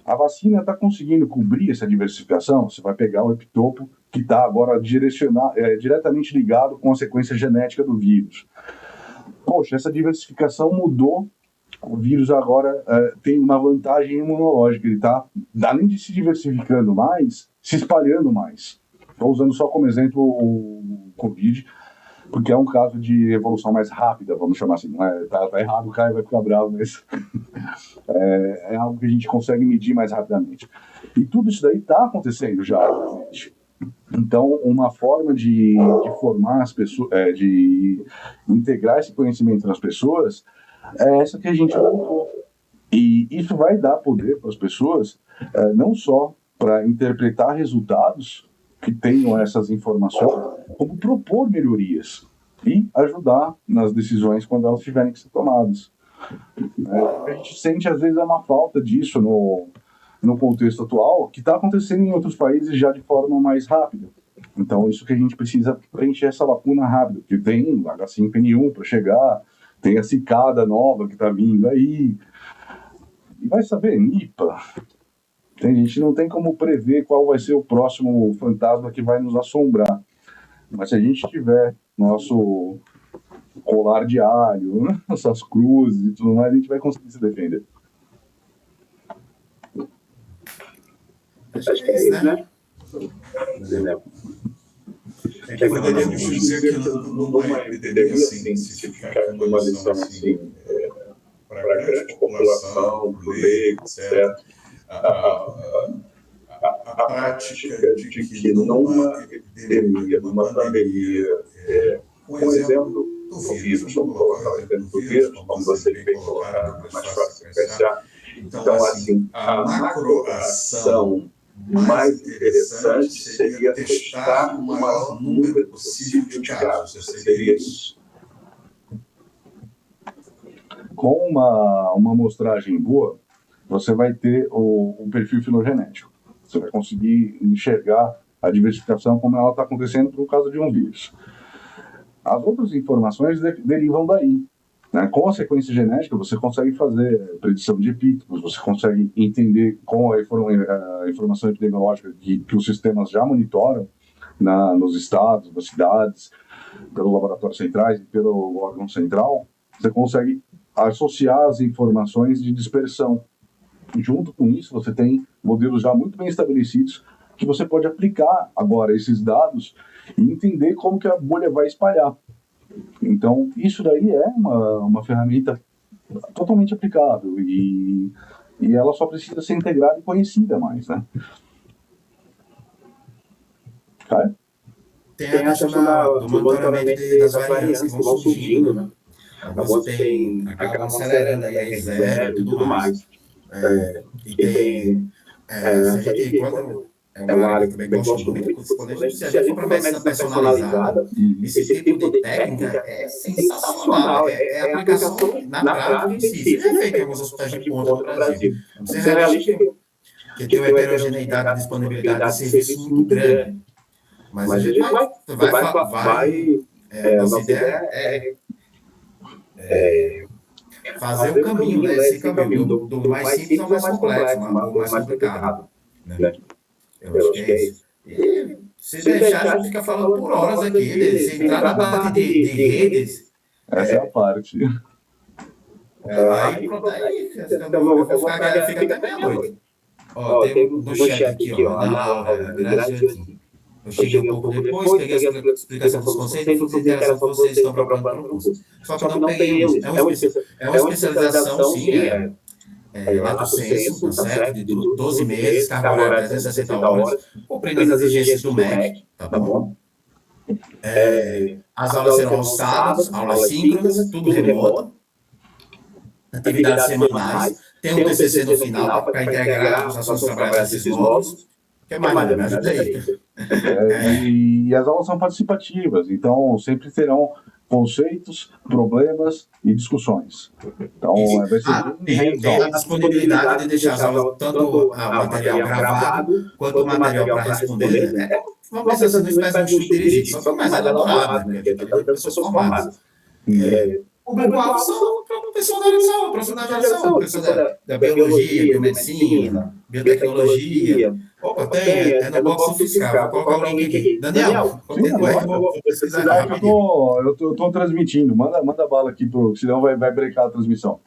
A vacina está conseguindo cobrir essa diversificação? Você vai pegar o epitopo que está agora diretamente ligado com a sequência genética do vírus. Poxa, essa diversificação mudou. O vírus agora tem uma vantagem imunológica. Ele está, além de se diversificando mais, se espalhando mais. Estou usando só como exemplo o Covid, porque é um caso de evolução mais rápida, vamos chamar assim. Tá errado, o Caio vai ficar bravo, mas é algo que a gente consegue medir mais rapidamente. E tudo isso daí está acontecendo já, gente. Então, uma forma de formar as pessoas, de integrar esse conhecimento nas pessoas, é essa que a gente montou. E isso vai dar poder para as pessoas, não só para interpretar resultados que tenham essas informações, como propor melhorias e ajudar nas decisões quando elas tiverem que ser tomadas. A gente sente, às vezes, uma falta disso no contexto atual, que está acontecendo em outros países já de forma mais rápida. Então, isso que a gente precisa preencher essa lacuna rápida, porque tem H5N1 para chegar, tem a cicada nova que está vindo aí, e vai saber, Nipa. A gente não tem como prever qual vai ser o próximo fantasma que vai nos assombrar. Mas se a gente tiver nosso colar de alho, nossas cruzes e tudo mais, a gente vai conseguir se defender. Acho que é isso, né? Poderíamos dizer que numa epidemia assim, se ficar com uma lição assim, para a grande população, para o leigo, etc., a prática de que numa epidemia, numa pandemia, com exemplo do vírus, vamos colocar o exemplo do vírus, como você bem colocar, mais fácil de pensar. Então, assim, a macroação mais interessante seria testar o maior número possível de casos. Seria isso. Com uma amostragem boa, você vai ter um perfil filogenético. Você vai conseguir enxergar a diversificação como ela está acontecendo por causa de um vírus. As outras informações derivam daí. Né? Com a sequência genética, você consegue fazer predição de epítopos, você consegue entender com a informação epidemiológica que os sistemas já monitoram nos estados, nas cidades, pelos laboratórios centrais e pelo órgão central. Você consegue associar as informações de dispersão. Junto com isso, você tem modelos já muito bem estabelecidos que você pode aplicar agora esses dados e entender como que a bolha vai espalhar. Então, isso daí é uma ferramenta totalmente aplicável e ela só precisa ser integrada e conhecida mais, né? Caio? Tem a questão do monitoramento das variantes que vão surgindo, né? Alguns acabam acelerando aí a R0 e tudo mais. E tem, se a gente, quando é uma área que eu também gosto muito, se a gente for para a medicina personalizada, esse tipo de técnica é sensacional, é a aplicação na prática em si. Isso é feito em alguns hospitais de ponta no Brasil. Você é realista que tem uma heterogeneidade de disponibilidade de serviço muito grande. Mas a gente vai nossa ideia é fazer o caminho, né? Esse caminho do mais simples ao mais complexo, ao mais complicado. Né? Eu acho que é isso. E se deixar, a gente fica falando por horas aqui. Se entrar na parte de redes... Essa é a parte. Aí, pronto, aí eu vou ficar até meia-noite. Ó, tem no chat aqui, ó, na aula, grande. Eu cheguei um pouco depois, peguei a explicação dos conceitos, fui interessado que vocês estão procurando para o curso. Só que eu não peguei eles. É uma especialização, sim, lato sensu, tá certo? De 12 meses, carga horária 360 horas, cumprindo as exigências do MEC, tá bom? As aulas serão aos sábados, aulas síncronas, tudo remoto, atividades semanais, tem um TCC no final para integrar os assuntos trabalhados desses módulos. O que mais, me ajuda aí. E as aulas são participativas, então sempre terão conceitos, problemas e discussões. Então, vai ser tem a disponibilidade de deixar as aulas, tanto o material gravado, quanto o material para responder, né? Vamos pensar assim, não espécie de um estudo dirigido, só que mais elaborado, né? Porque tem pessoas formadas. O público-alvo são profissionais da biologia, biomedicina, biotecnologia. Opa, tem, no box fiscal, vou colocar o link aqui. Daniel, eu tô transmitindo, manda bala aqui, senão vai brecar a transmissão.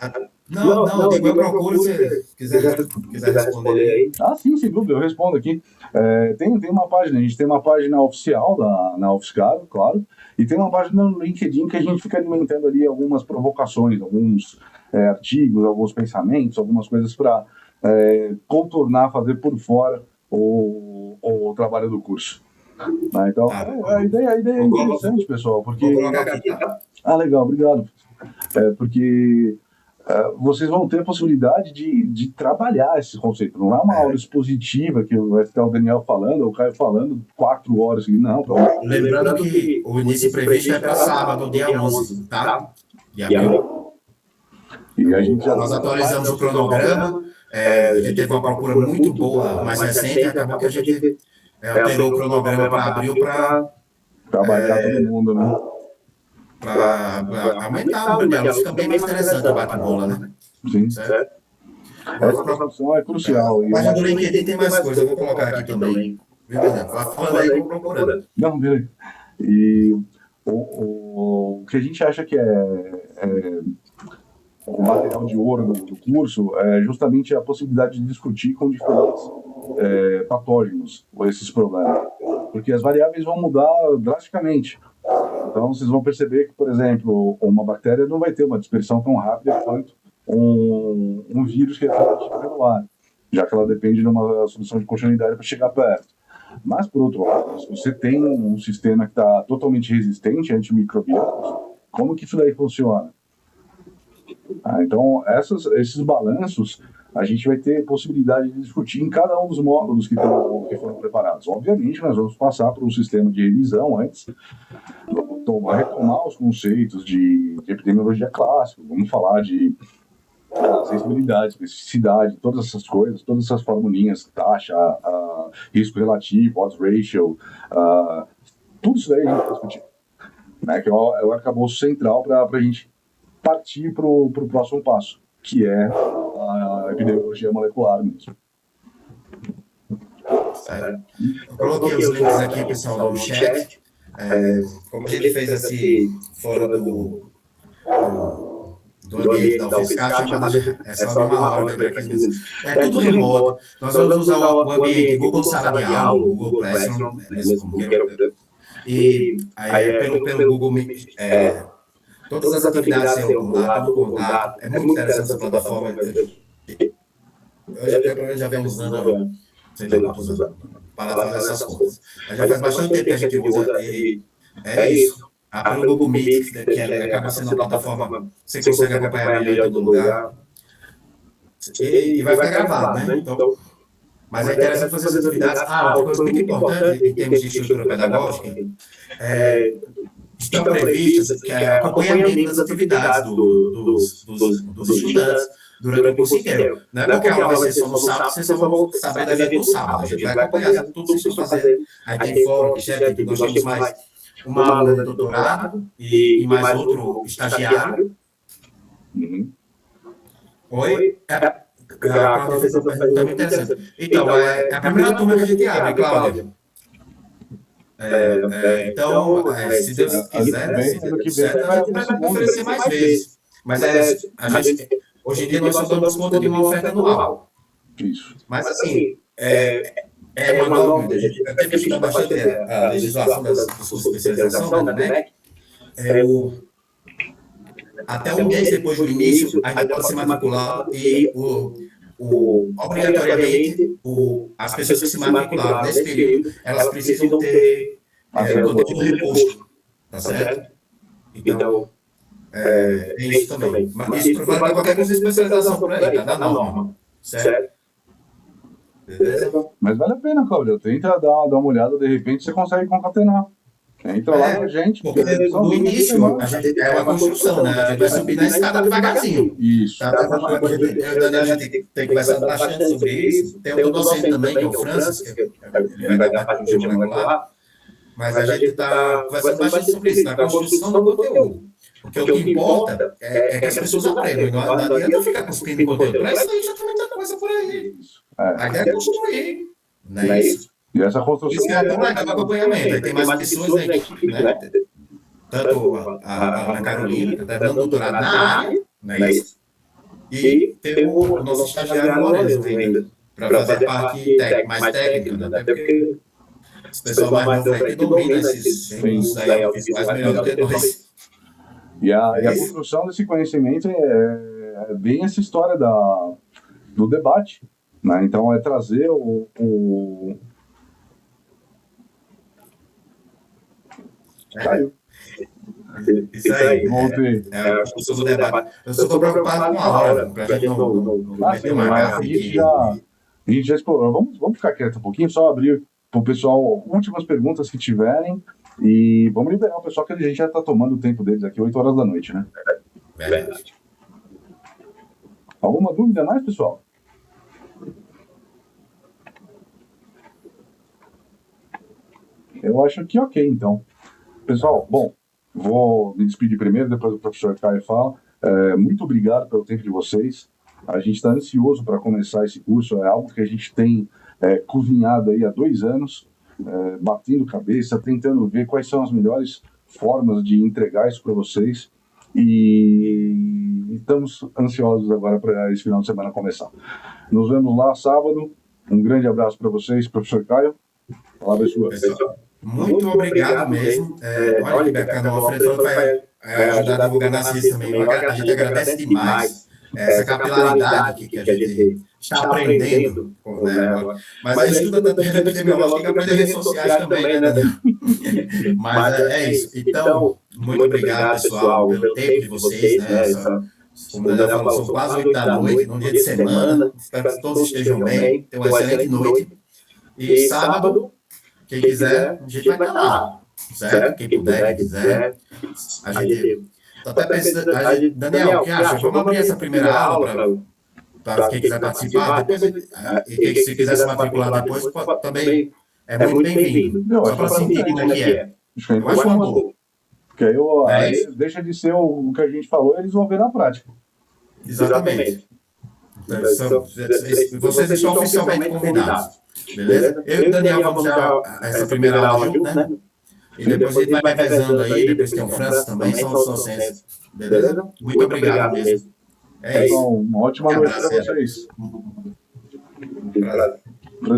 Não, digo, eu procuro, se quiser responder aí. Sim, sem dúvida, eu respondo aqui. Tem uma página, a gente tem uma página oficial na UFSCar, claro, e tem uma página no LinkedIn que a gente fica alimentando ali algumas provocações, alguns artigos, alguns pensamentos, algumas coisas para contornar, fazer por fora o trabalho do curso. Então, a ideia é interessante, pessoal, porque... legal, obrigado. Porque vocês vão ter a possibilidade de trabalhar esse conceito. Não é uma aula expositiva que vai ficar o Daniel falando, ou o Caio falando 4 horas. Não. Lembrando que o início previsto é para sábado, dia 11, tá? De abril. E a gente Nós atualizamos o cronograma. A gente teve uma procura muito boa, mais recente, e acabou que a gente alterou o cronograma para abril para trabalhar todo mundo, né? Para aumentar o diálogo, fica bem mais interessante o bate-bola, né? Sim, certo. Essa profissão é crucial. Mas no LinkedIn tem mais coisa, eu vou colocar aqui também. Beleza, falando aí, vou procurando. Não, beleza. E o que a gente acha que o material de ouro do curso é justamente a possibilidade de discutir com diferentes patógenos ou esses problemas, porque as variáveis vão mudar drasticamente. Então, vocês vão perceber que, por exemplo, uma bactéria não vai ter uma dispersão tão rápida quanto um vírus que é transmitido pelo ar, já que ela depende de uma solução de continuidade para chegar perto. Mas, por outro lado, se você tem um sistema que está totalmente resistente a antimicrobianos, como que isso daí funciona? Então, esses balanços a gente vai ter possibilidade de discutir em cada um dos módulos que foram preparados. Obviamente, nós vamos passar por um sistema de revisão antes, vamos retomar os conceitos de epidemiologia clássica, vamos falar de sensibilidade, especificidade, todas essas coisas, todas essas formulinhas, taxa, risco relativo, odds ratio, tudo isso daí a gente vai discutir, né, que é o arcabouço central para a gente partir para o próximo passo, que é a epidemiologia molecular mesmo. Eu coloquei os links aqui, pessoal, no chat. Como a gente fez esse fora do ambiente da UFSCar, é só de uma hora, é tudo remoto. Nós vamos usar o ambiente Google Sala de Aula, o Google Classroom, e aí, pelo Google Meet, todas as atividades serão lá, todo o contato. É muito interessante essa plataforma. Eu já venho usando, sei lá, para fazer essas coisas. Já faz bastante tempo que a gente usa e é isso. Pelo Google Meet, que acaba sendo uma plataforma, você consegue acompanhar melhor em todo lugar. E vai ficar gravado, né? Então, mas é interessante fazer essas atividades. Uma coisa muito importante em termos de estrutura pedagógica, estão previstas acompanhamento das atividades dos estudantes durante o curso inteiro. Não é porque a aula vai ser só no sábado, vocês só vão saber da vida no sábado. A gente vai acompanhar tudo que vocês estão fazendo. Aí tem fórum, chat, nós temos mais uma aula de doutorado e mais outro estagiário. Oi? A professora está muito interessante. Então, é a primeira turma que a gente abre, Cláudia. Então, se Deus quiser, a gente vai oferecer mais vezes. Mas hoje em dia nós só damos conta de uma oferta anual. Isso. Mas assim, é uma nova. Eu tenho que estudar bastante a legislação das cursos de especialização, né? Até um mês depois do início, ainda pode se matricular e obrigatoriamente as pessoas que se matricularam nesse período, elas precisam ter o imposto, tá certo? Então, é isso também. Mas isso para qualquer curso de especialização por aí, tá na norma, certo? Beleza? Mas vale a pena, Cláudio. Tenta dar uma olhada, de repente você consegue concatenar. Entra lá com a gente. Porque no início, a gente é uma construção, né? A gente vai subir na escada devagarzinho. Isso. Tá? Eu e o Daniel, a gente tem conversado bastante sobre isso. Tem outro docente também, que é o Francis, que ele vai dar parte de molecular. Mas a gente está conversando bastante sobre isso, na construção do conteúdo. Porque o que importa é que as pessoas aprendam. Não adianta ficar construindo conteúdo. Para isso aí já tem muita coisa por aí. A ideia é construir. Não é isso? E essa construção. Isso é bom legal para acompanhamento. Aí tem mais pessoas na equipe, né? Tanto a Ana Carolina, que está dando doutorado na área, não é isso? E tem o nosso estagiário Lourenço ainda, para fazer a parte mais técnica, né? Até porque o pessoal mais novo aí que domina esses cursos aí, faz melhor do que nós. E a construção desse conhecimento é bem essa história do debate, né? Então, é trazer Caiu. Isso aí. A função do debate. Eu só estou preocupado com a hora, para a gente não meter uma garrafa aqui. A gente já explorou. Vamos ficar quieto um pouquinho, só abrir para o pessoal últimas perguntas que tiverem e vamos liberar o pessoal que a gente já está tomando o tempo deles aqui, 8 horas da noite, né? Verdade. Alguma dúvida mais, pessoal? Eu acho que ok, então. Pessoal, bom, vou me despedir primeiro, depois o professor Caio fala. Muito obrigado pelo tempo de vocês. A gente está ansioso para começar esse curso, é algo que a gente tem cozinhado aí há 2 anos, batendo cabeça, tentando ver quais são as melhores formas de entregar isso para vocês. E estamos ansiosos agora para esse final de semana começar. Nos vemos lá sábado, Um grande abraço para vocês, professor Caio. Palavra sua. Pessoal, muito obrigado mesmo. Olha que bacana, o Alfredo falou que vai ajudar a divulgar nas redes também. A gente agradece demais essa capilaridade que a gente está aprendendo, né? Mas a gente estuda tanto direito epidemiológico que aprende redes sociais também, né? Mas é isso. Então, muito obrigado, pessoal, pelo tempo de vocês, né? Como o Daniel falou, são quase 8 da noite, num dia de semana. Espero que todos estejam bem, tenham uma excelente noite. E sábado, quem quiser, a gente vai estar lá, certo? Quem puder, quem quiser. A gente até pensa, Daniel, o que acha? Vamos abrir essa primeira aula para quem quiser participar. Depois, e se quiser se matricular depois, também é muito bem-vindo. Só para sentir como é que é. Eu acho uma boa. Porque aí deixa de ser o que a gente falou, eles vão ver na prática. Exatamente. Vocês estão oficialmente convidados. Beleza? Eu e o Daniel vamos já essa primeira aula junto, né? E depois a gente vai revezando aí, depois tem o Francis também, são os docentes. Beleza? Muito obrigado mesmo. É isso. Então, uma ótima noite para vocês.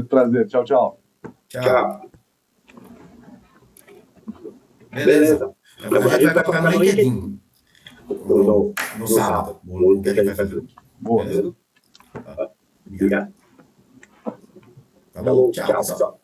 Prazer. Tchau, tchau. Tchau. Beleza. A gente vai colocar no LinkedIn no sábado. O que a gente vai fazer. Boa. Beleza? Obrigado. Falou. Tchau, pessoal.